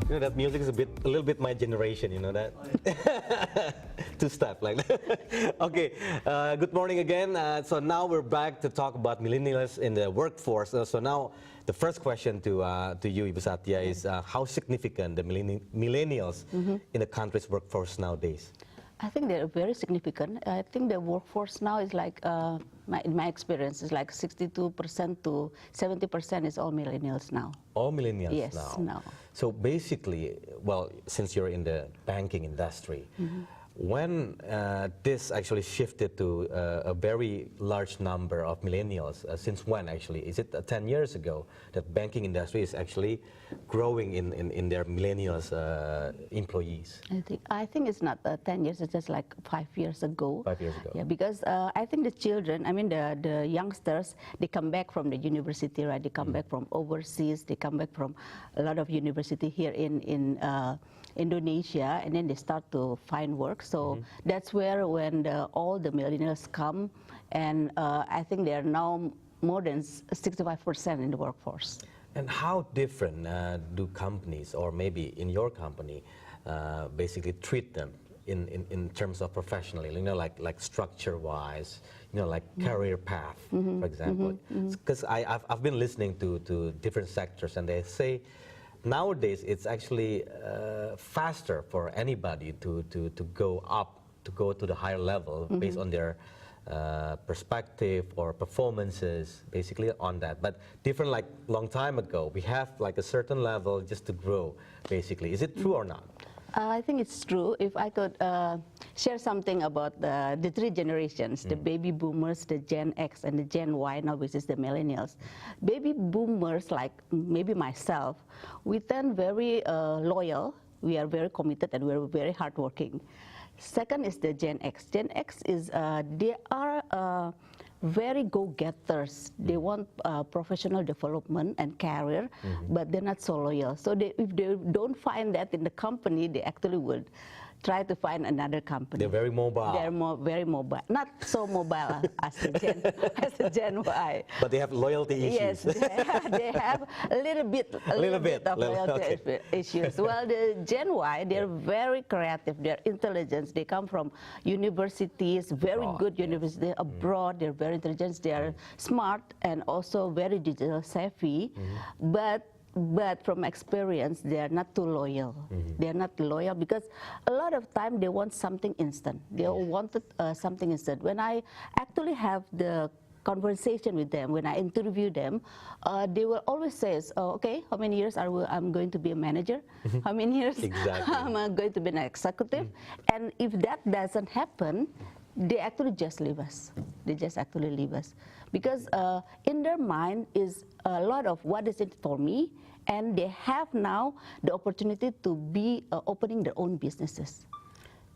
You know, that music is a little bit my generation, you know that? Two step like that. Okay, good morning again. So now we're back to talk about millennials in the workforce. So now the first question to you, Ibu Satia, is how significant the millennials in the country's workforce nowadays? I think they're very significant. I think the workforce now is like, in my experience, is like 62% to 70% is all millennials now. All millennials yes, now? Now. So basically, well, since you're in the banking industry, when this actually shifted to a very large number of millennials, since when actually? Is it 10 years ago that banking industry is actually growing in their millennials employees? I think it's not 10 years, it's just like 5 years ago. 5 years ago. Yeah, because I think the children, I mean the youngsters, they come back from the university, right? They come back from overseas, they come back from a lot of university here in Indonesia, and then they start to find work. So that's where when all the millennials come, and I think they are now more than 65% in the workforce. And how different do companies, or maybe in your company, basically treat them in terms of professionally, you know, like structure-wise, you know, like career path, for example? Because I've been listening to different sectors, and they say nowadays it's actually faster for anybody to go up, to go to the higher level based on their perspective or performances, basically on that. But different, like long time ago, we have like a certain level just to grow, basically. Is it true or not? I think it's true. If I could share something about the three generations, the baby boomers, the Gen X, and the Gen Y now, which is the millennials. Baby boomers, like maybe myself, we tend very loyal, we are very committed, and we're very hardworking. Second is the Gen X. Gen X is, they are very go-getters. They want professional development and career, but they're not so loyal. So if they don't find that in the company, they actually would try to find another company. They're very mobile. They're very mobile. Not so mobile as the Gen Y. But they have loyalty issues. Yes, they have a little bit of loyalty issues. Well, the Gen Y, they're very creative. They're intelligent. They come from universities, very good universities abroad. They're very intelligent. They are smart and also very digital savvy. But from experience, they are not too loyal. They are not loyal because a lot of time they want something instant. They wanted something instant. When I actually have the conversation with them, when I interview them, they will always say, okay, how many years I'm going to be a manager? How many years I'm going to be an executive? And if that doesn't happen, they actually just leave us. They just actually leave us. Because in their mind is a lot of what is it for me, and they have now the opportunity to be opening their own businesses.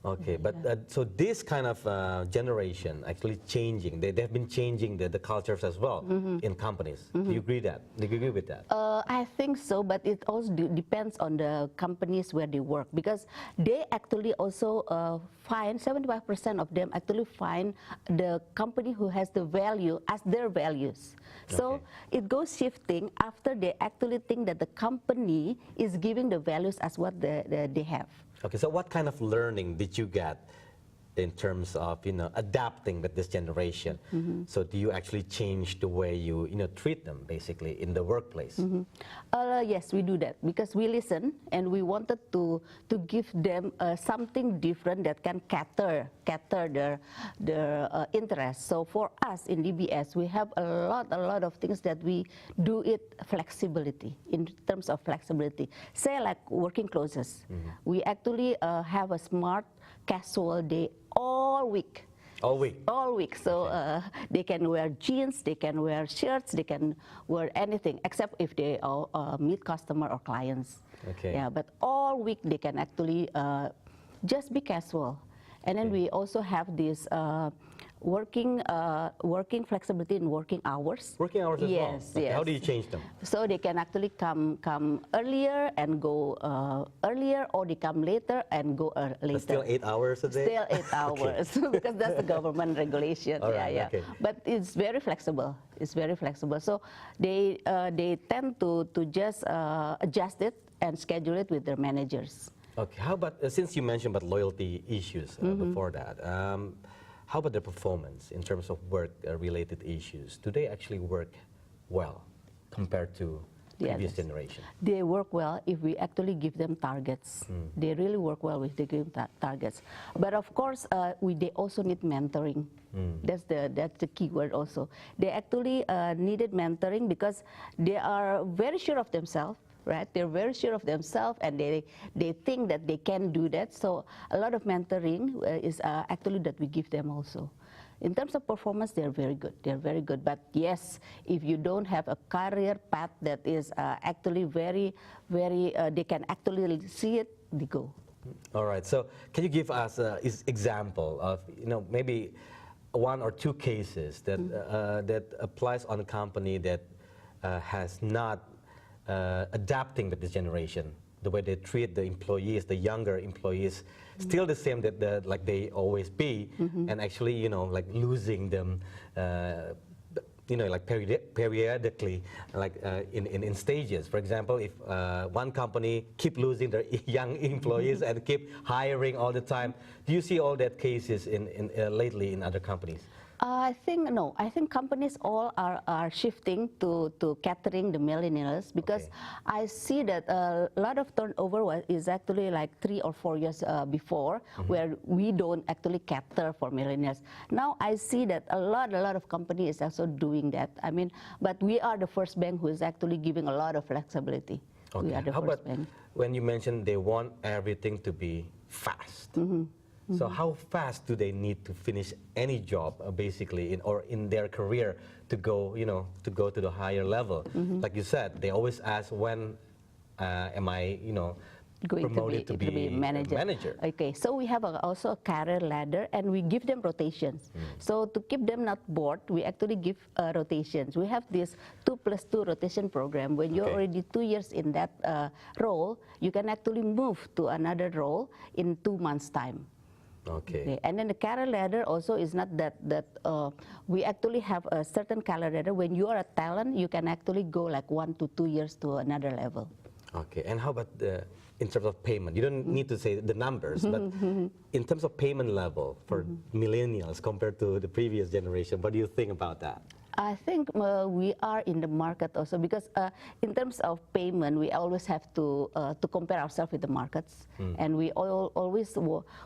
Okay, but so this kind of generation actually changing, they've been changing the cultures as well in companies. Do you agree that? Do you agree with that? I think so, but it also depends on the companies where they work, because they actually also find 75% of them actually find the company who has the value as their values. So it goes shifting after they actually think that the company is giving the values as what they have. Okay, so what kind of learning did you get in terms of, you know, adapting with this generation? So do you actually change the way you treat them, basically, in the workplace? Yes, we do that because we listen and we wanted to give them something different that can cater their interests. So for us in DBS, we have a lot of things that we do it flexibility, in terms of flexibility. Say like working clothes. We actually have a smart casual day all week. All week? All week. So they can wear jeans, they can wear shirts, they can wear anything, except if they meet customer or clients. Okay. Yeah, but all week they can actually just be casual. And then we also have this working flexibility in working hours. Working hours as well? Yes, okay. yes. How do you change them? So they can actually come earlier and go earlier, or they come later and go later. But still 8 hours a day? Still 8 hours, because that's the government regulation. All right, yeah. okay. But it's very flexible. It's very flexible. So they tend to just adjust it and schedule it with their managers. Okay, how about, since you mentioned about loyalty issues before that, how about the performance in terms of work-related issues? Do they actually work well compared to previous generation? They work well if we actually give them targets. They really work well with the given targets. But of course, they also need mentoring. That's the key word also. They actually needed mentoring because they are very sure of themselves. Right? They're very sure of themselves, and they think that they can do that. So a lot of mentoring is actually that we give them also. In terms of performance, they're very good. They're very good. But yes, if you don't have a career path that is actually very, they can actually see it, they go. All right. So can you give us an example of, maybe one or two cases that that applies on a company that has not adapting with this generation, the way they treat the employees, the younger employees, still the same that like they always be, and actually, like losing them, like periodically, like in stages. For example, if one company keep losing their young employees and keep hiring all the time, do you see all that cases lately in other companies? I think no. I think companies all are shifting to catering the millennials because I see that a lot of turnover is actually like 3 or 4 years before, where we don't actually cater for millennials. Now I see that a lot of companies is also doing that. I mean, but we are the first bank who is actually giving a lot of flexibility. Okay. We are the first bank. When you mentioned they want everything to be fast. So how fast do they need to finish any job, basically, in their career to go, to the higher level? Like you said, they always ask, when am I, promoted to be manager? Okay, so we have also a career ladder, and we give them rotations. So to keep them not bored, we actually give rotations. We have this 2+2 rotation program. When you're already 2 years in that role, you can actually move to another role in 2 months' time. Okay. And then the career ladder also is not that we actually have a certain career ladder. When you are a talent, you can actually go like 1 to 2 years to another level. Okay. And how about in terms of payment? You don't need to say the numbers, but in terms of payment level for millennials compared to the previous generation, what do you think about that? I think we are in the market also because in terms of payment, we always have to compare ourselves with the markets, and we always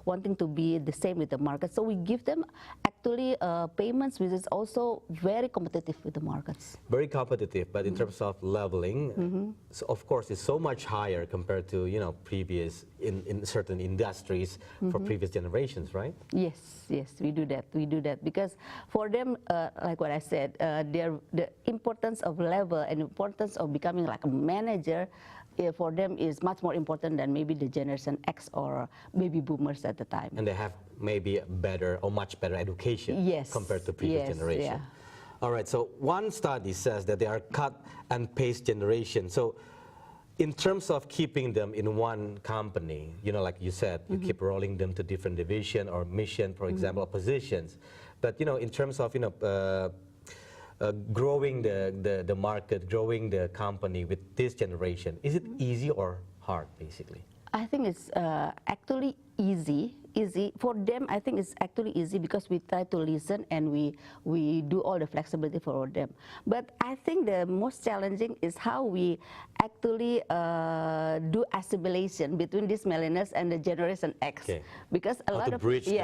wanting to be the same with the market. So we give them actually payments which is also very competitive with the markets. Very competitive, but in terms of leveling, so of course, it's so much higher compared to previous in certain industries for previous generations, right? Yes, we do that. We do that because for them, like what I said. The importance of level and importance of becoming like a manager for them is much more important than maybe the Generation X or baby boomers at the time. And they have maybe better or much better education compared to previous generation. All right, so one study says that they are cut and paste generation. So in terms of keeping them in one company, like you said, you keep rolling them to different division or mission, for example, or positions. But in terms of growing the market, growing the company with this generation, is it easy or hard, basically? I think it's actually easy. For them, I think it's actually easy because we try to listen and we do all the flexibility for them. But I think the most challenging is how we actually do assimilation between these millennials and the Generation X. Because a lot of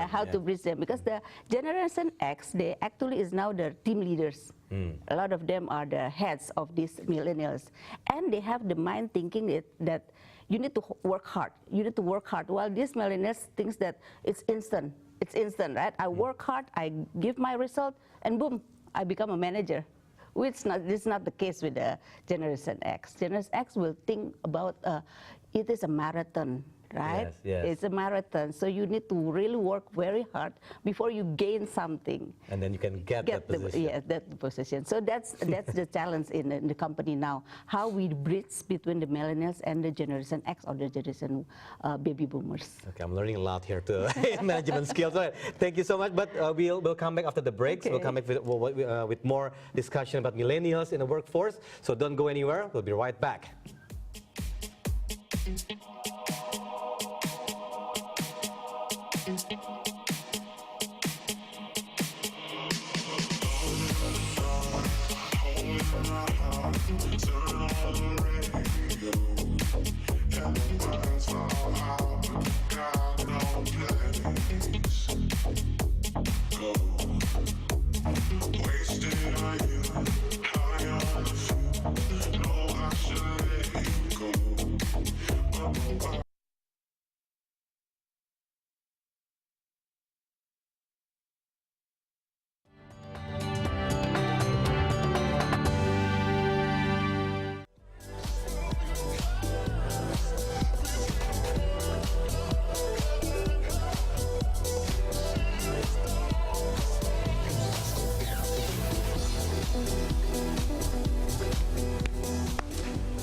how to bridge them. Because the Generation X, they actually is now the team leaders. A lot of them are the heads of these millennials, and they have the mind thinking that you need to work hard. You need to work hard. While these millennials thinks that it's instant. It's instant, right? I work hard, I give my result, and boom, I become a manager. This is not the case with the Generation X. Generation X will think about it is a marathon. Right? Yes. It's a marathon, so you need to really work very hard before you gain something. And then you can get that position. That position. So that's the challenge in the company now. How we bridge between the millennials and the Generation X or the Generation baby boomers. Okay, I'm learning a lot here too. Management skills. All right. Thank you so much. But we'll come back after the breaks. We'll come back with more discussion about millennials in the workforce. So don't go anywhere. We'll be right back.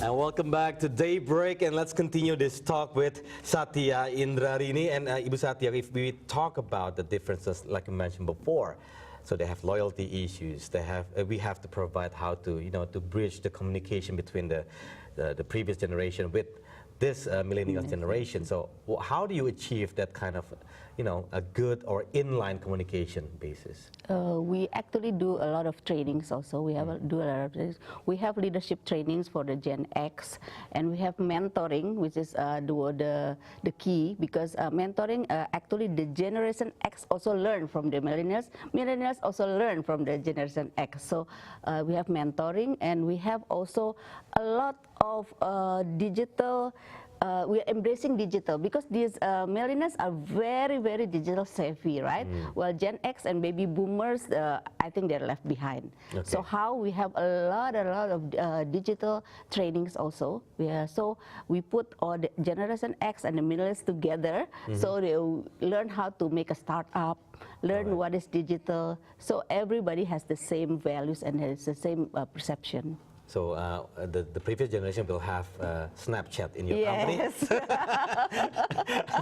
And welcome back to Daybreak, and let's continue this talk with Satia Indrarini. And Ibu Satia, if we talk about the differences, like you mentioned before, so they have loyalty issues. They have we have to provide how to to bridge the communication between the previous generation with this millennial generation. So how do you achieve that kind of a good or inline communication basis? We actually do a lot of trainings also. We have do a lot of trainings. We have leadership trainings for the Gen X, and we have mentoring, which is the key, because mentoring, actually the Generation X also learn from the millennials. Millennials also learn from the Generation X. So we have mentoring, and we have also a lot of digital. We are embracing digital because these millennials are very, very digital savvy, right? Well, Gen X and baby boomers, I think they're left behind. Okay. So how we have a lot of digital trainings also. So we put all the Generation X and the millennials together, so they learn how to make a startup, learn what is digital. So everybody has the same values and has the same perception. So the previous generation will have Snapchat in your company.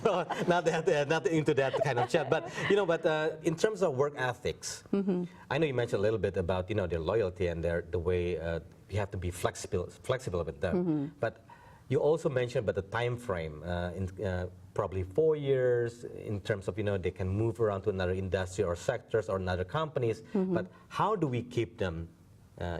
No, not into that kind of chat, but but in terms of work ethics, I know you mentioned a little bit about their loyalty and the way you have to be flexible with them. But you also mentioned about the time frame, probably 4 years in terms of they can move around to another industry or sectors or another companies. But how do we keep them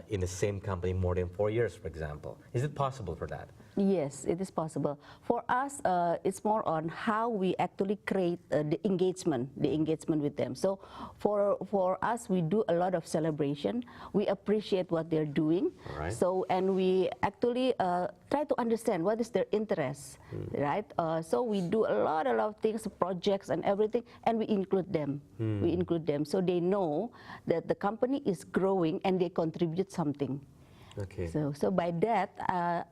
in the same company more than 4 years, for example? Is it possible for that? Yes, it is possible. For us, it's more on how we actually create the engagement with them. So for us, we do a lot of celebration. We appreciate what they're doing. Right. So, and we actually try to understand what is their interest, right? So we do a lot of things, projects and everything, and we include them. We include them so they know that the company is growing and they contribute something. Okay. So by that,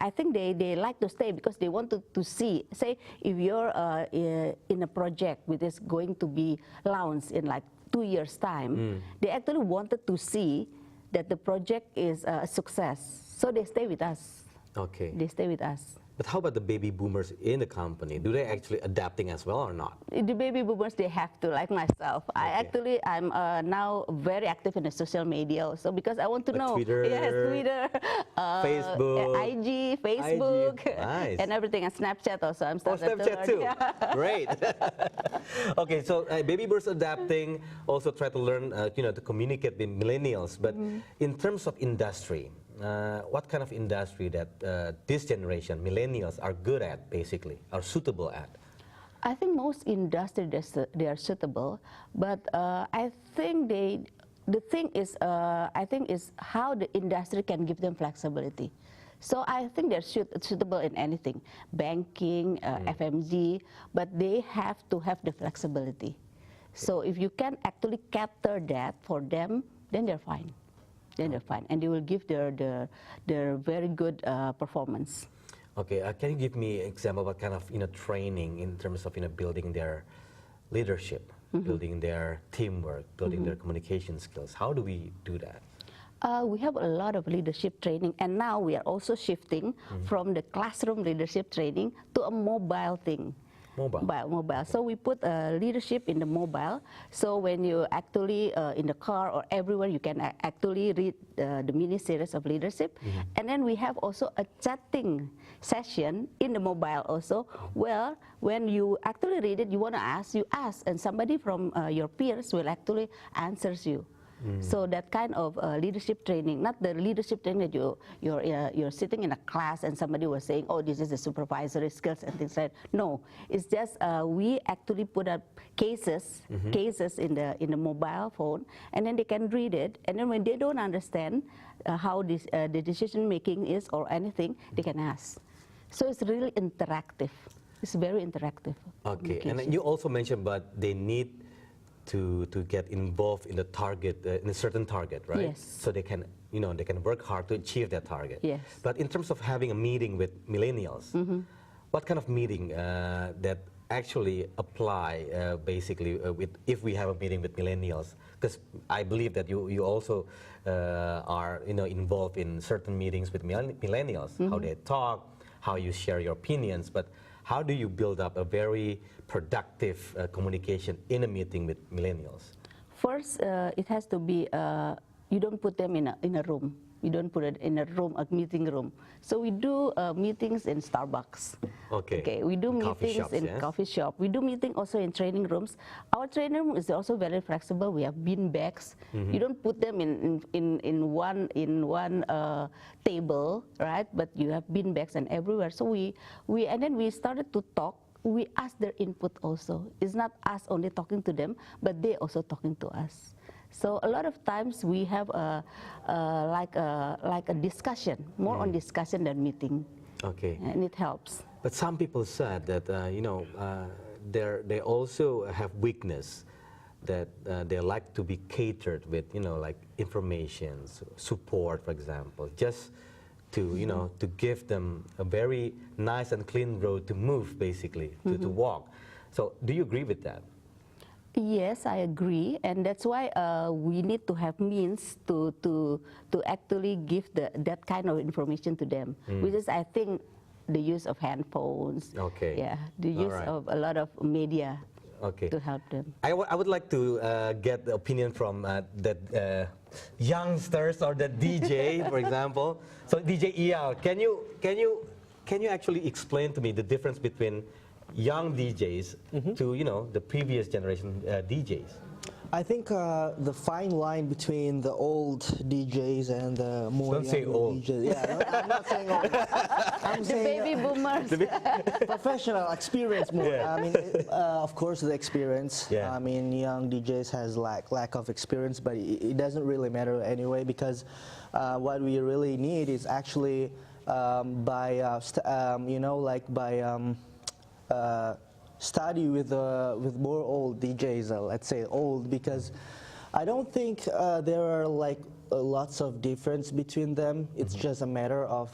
I think they like to stay because they want to see, say, if you're in a project which is going to be launched in like 2 years' time, they actually wanted to see that the project is a success. So they stay with us. Okay. They stay with us. But how about the baby boomers in the company? Do they actually adapting as well or not? The baby boomers, they have to, like myself. Okay. I'm now very active in the social media also because I want to know. Twitter. Yes, Twitter. Facebook. IG, Facebook. Nice. And everything. And Snapchat also. I'm starting Snapchat too. Yeah. Great. Okay, so baby boomers adapting, also try to learn to communicate with millennials. But in terms of industry, what kind of industry that this generation, millennials, are good at, basically, are suitable at? I think most industries, they are suitable, but I think the thing is, is how the industry can give them flexibility. So I think they're suitable in anything, banking, FMG, but they have to have the flexibility. So if you can actually capture that for them, then they're fine. Then they're fine, and they will give their very good performance. Okay, can you give me an example what kind of training in terms of building their leadership, building their teamwork, building their communication skills? How do we do that? We have a lot of leadership training, and now we are also shifting from the classroom leadership training to a mobile thing. Mobile. So we put leadership in the mobile. So when you actually in the car or everywhere, you can actually read the mini series of leadership. And then we have also a chatting session in the mobile also. Well, when you actually read it, you want to ask, you ask, and somebody from your peers will actually answers you. So that kind of leadership training, not the leadership training that you're sitting in a class and somebody was saying, oh, this is the supervisory skills and things like that. No, it's just we actually put up cases in the mobile phone, and then they can read it, and then when they don't understand how this the decision making is or anything, they can ask. So it's really interactive. It's very interactive. Okay, and you also mentioned, but they need to get involved in the target, in a certain target, right? Yes. So they can, they can work hard to achieve that target. Yes. But in terms of having a meeting with millennials, what kind of meeting that actually apply basically if we have a meeting with millennials? Because I believe that you also are involved in certain meetings with millennials, how they talk, how you share your opinions, but how do you build up a very productive communication in a meeting with millennials? First, it has to be, you don't put them in a room. You don't put it in a room, a meeting room. So we do meetings in Starbucks. Okay. We do meetings in coffee shop. We do meeting also in training rooms. Our training room is also very flexible. We have bean bags. You don't put them in one table, right? But you have bean bags and everywhere. So and then we started to talk. We ask their input also. It's not us only talking to them, but they also talking to us. So a lot of times we have like a discussion, more on discussion than meeting. Okay. And it helps. But some people said that they also have weakness, that they like to be catered with like information, support, for example, just to to give them a very nice and clean road to move, basically to walk. So do you agree with that? Yes, I agree, and that's why we need to have means to actually give that kind of information to them, which is, I think, the use of handphones. Okay. Yeah, the use of a lot of media. Okay. To help them. I would like to get the opinion from that youngsters or the DJ, for example. So DJ Iyal, can you actually explain to me the difference between young DJs to the previous generation DJs? I think the fine line between the old DJs and the more younger DJs. Yeah, I'm not saying old. I'm saying baby boomers. Professional experience more. Yeah. I mean, of course, the experience. Yeah. I mean, young DJs has lack of experience, but it doesn't really matter anyway, because what we really need is actually study with more old DJs, let's say old, because I don't think there are lots of difference between them. It's just a matter of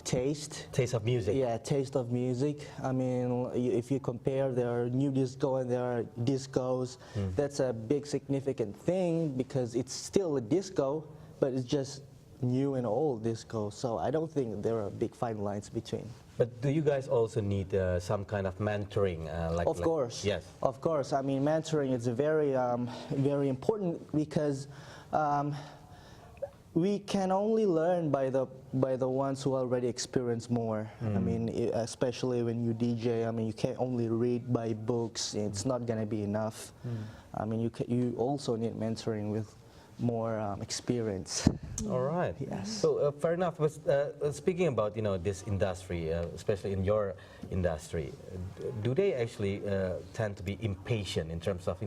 taste. Taste of music. Yeah, taste of music. I mean, if you compare their new disco and their discos, that's a big significant thing, because it's still a disco, but it's just new and old disco. So I don't think there are big fine lines between. But do you guys also need some kind of mentoring? Of course. Yes. Of course. I mean, mentoring is very, very important, because we can only learn by the ones who already experience more. I mean, especially when you DJ. I mean, you can't only read by books. It's not gonna be enough. I mean, you also need mentoring with more experience. All right. Yes. So fair enough. But speaking about this industry, especially in your industry, do they actually tend to be impatient in terms of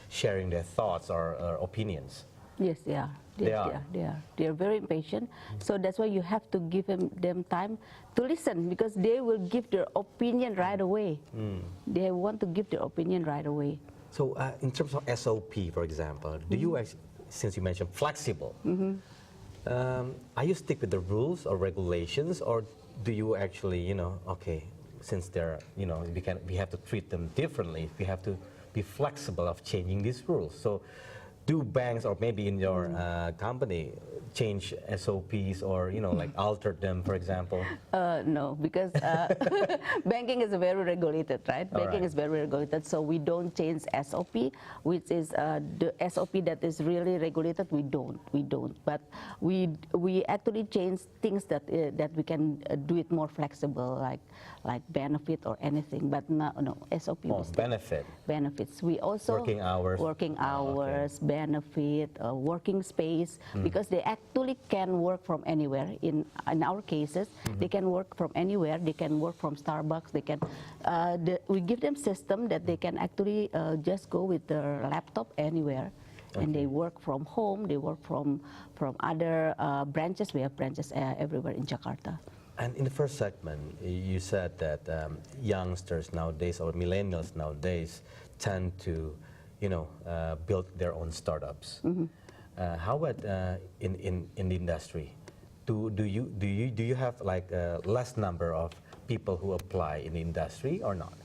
sharing their thoughts or opinions? Yes, they are. They are very impatient. So that's why you have to give them time to listen, because they will give their opinion right away. They want to give their opinion right away. So in terms of SOP, for example, do you actually, since you mentioned flexible, are you stick with the rules or regulations, or do you actually, okay, since they're, we have to treat them differently, we have to be flexible of changing these rules. So do banks or maybe in your company change SOPs or like alter them, for example? No, because banking is very regulated, right? All Banking right. is very regulated, so we don't change SOP, which is the SOP that is really regulated. We don't. But we actually change things that that we can do it more flexible, like benefit or anything. But no SOP. Oh, Benefits. We also Working hours. Working Oh, okay. hours, benefit, working space, because they actually can work from anywhere. In our cases, they can work from anywhere. They can work from Starbucks. They can. We give them system that they can actually just go with their laptop anywhere, and they work from home. They work from other branches. We have branches everywhere in Jakarta. And in the first segment, you said that youngsters nowadays or millennials nowadays tend to, build their own startups. How about in the industry? Do you have like a less number of people who apply in the industry or not?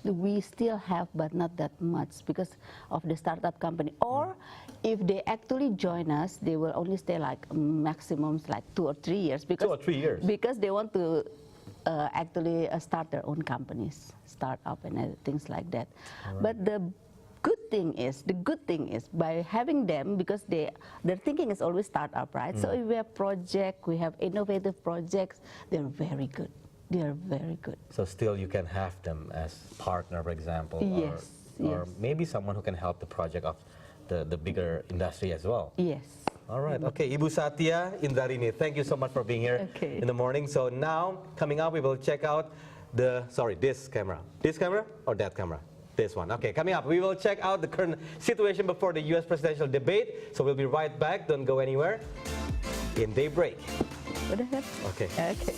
We still have, but not that much because of the startup company. Or if they actually join us, they will only stay like maximums like 2 or 3 years. Because 2 or 3 years? Because they want to actually start their own companies, start up and things like that. Right. But the good thing is by having them, because their thinking is always startup, right? So if we have project, we have innovative projects, they're very good. They are very good. So still you can have them as partner, for example, Yes, or yes. maybe someone who can help the project of the bigger industry as well. Yes. All right. Okay, Ibu Satia Indrarini, thank you so much for being here Okay. in the morning. So now, coming up, we will check out this camera. This camera or that camera? This one. Okay, coming up, we will check out the current situation before the U.S. presidential debate. So we'll be right back. Don't go anywhere. In Daybreak. What the heck? Okay. Okay.